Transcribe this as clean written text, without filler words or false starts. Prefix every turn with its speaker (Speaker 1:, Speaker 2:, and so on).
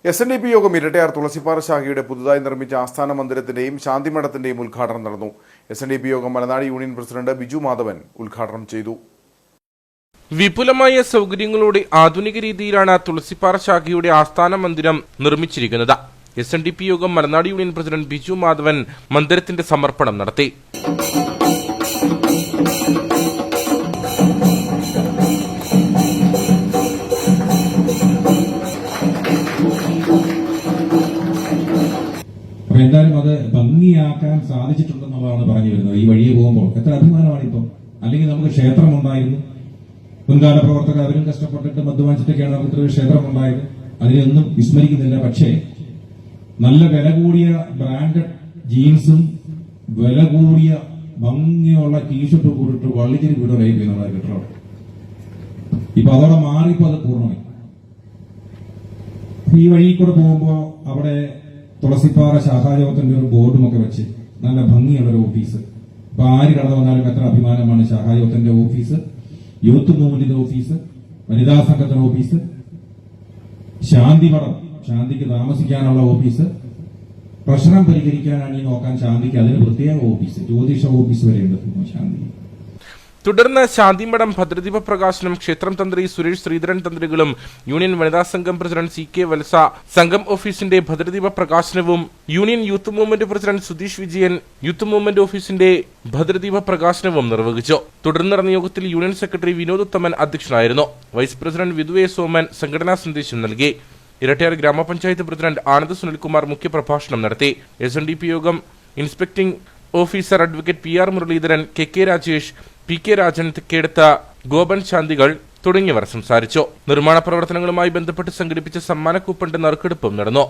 Speaker 1: SNDP യോഗം ഇരട്ടയാർ തുളസിപ്പാറ ശാഖയുടെ പുതുതായി നിർമ്മിച്ച ആസ്ഥാന മന്ദിരത്തിന്റെയും ശാന്തിമഠത്തിന്റെയും ഉദ്ഘാടനം നടന്നു. SNDP യോഗം മലനാട് യൂണിയൻ പ്രസിഡന്റ് ബിജു മാധവൻ ഉദ്ഘാടനം ചെയ്തു.
Speaker 2: വിപുലമായ സൗകര്യങ്ങളോടെ ആധുനിക രീതിയിലാണ് തുളസിപ്പാറ ശാഖയുടെ ആസ്ഥാന മന്ദിരം നിർമ്മിച്ചിരിക്കുന്നത്. SNDP യോഗം മലനാട് യൂണിയൻ പ്രസിഡന്റ് ബിജു മാധവൻ മന്ദിരത്തിന്റെ സമർപ്പണം നടത്തി.
Speaker 3: എന്തായാലും അത് ഭംഗിയാക്കാൻ സാധിച്ചിട്ടുണ്ടെന്നുള്ളതാണ് പറഞ്ഞു വരുന്നത്. ഈ വഴിയെ പോകുമ്പോൾ എത്ര അഭിമാനമാണ് ഇപ്പം. അല്ലെങ്കിൽ നമുക്ക് ക്ഷേത്രമുണ്ടായിരുന്നു, മുൻകാല പ്രവർത്തകർ അവരും കഷ്ടപ്പെട്ടിട്ട് മദ്ധ്യവാഞ്ചിട്ടൊക്കെയാണ് നമുക്ക് ഇത്ര ക്ഷേത്രമുണ്ടായത്. അതിനൊന്നും വിസ്മരിക്കുന്നില്ല. പക്ഷേ നല്ല വില കൂടിയ ബ്രാൻഡഡ് ജീൻസും വില കൂടിയ ഭംഗിയുള്ള ടീഷർട്ട് കൂടിയിട്ട് വള്ളിച്ചിരി വീടുകളായിരിക്കും നമ്മുടെ കെട്ടിടം. ഇപ്പൊ അതോടെ മാറിയപ്പോ അത് പൂർണ്ണമായി. ഈ വഴി കൂടെ പോകുമ്പോ അവിടെ തുളസിപ്പാറ ശാഖായോഗത്തിന്റെ ഒരു ബോർഡുമൊക്കെ വെച്ച് നല്ല ഭംഗിയുള്ളൊരു ഓഫീസ്. ഇപ്പൊ ആര് കടന്നു വന്നാലും എത്ര അഭിമാനമാണ് ശാഖായോഗത്തിന്റെ ഓഫീസ്, യൂത്ത് മൂവ്മെന്റിന്റെ ഓഫീസ്, വനിതാ സംഘത്തിന്റെ ഓഫീസ്, ശാന്തിമഠം, ശാന്തിക്ക് താമസിക്കാനുള്ള ഓഫീസ്, പ്രശ്നം പരിഹരിക്കാനാണ് ഈ നോക്കാൻ ശാന്തിക്ക് അതിന് പ്രത്യേക ഓഫീസ്, ജ്യോതിഷ ഓഫീസ് വരെയുണ്ട് ശാന്തി.
Speaker 2: തുടർന്ന് ശാന്തിമഠം ഭദ്രദീപ പ്രകാശനം ക്ഷേത്രം തന്ത്രി സുരേഷ് ശ്രീധരൻ തന്ത്രികളും യൂണിയൻ വനിതാ സംഘം പ്രസിഡന്റ് CK വത്സ സംഘം ഓഫീസിന്റെ ഭദ്രദീപ പ്രകാശനവും union youth movement president Sudheesh Vijayan youth movement ഓഫീസിന്റെ ഭദ്രദീപ പ്രകാശനവും നിർവഹിച്ചു. തുടർന്ന് നടന്ന യോഗത്തിൽ യൂണിയൻ സെക്രട്ടറി വിനോദ് ഉത്തമൻ അധ്യക്ഷനായിരുന്നു. Vice president Vidhu A. Soman സംഘടനാ സന്ദേശം നൽകി. ഇരട്ടയാർ ഗ്രാമപഞ്ചായത്ത് പ്രസിഡന്റ് ആനന്ദ് സുനിൽകുമാർ മുഖ്യപ്രഭാഷണം നടത്തി. SNDP യോഗം inspecting officer advocate PR Muraleedharan, KK Rajesh, PK Rajan, Thekkedath Gopan ശാന്തികൾ തുടങ്ങിയവർ സംസാരിച്ചു. നിർമ്മാണ പ്രവർത്തനങ്ങളുമായി ബന്ധപ്പെട്ട് സംഘടിപ്പിച്ച സമ്മാന കൂപ്പണിന്റെ നറുക്കെടുപ്പും നടന്നു.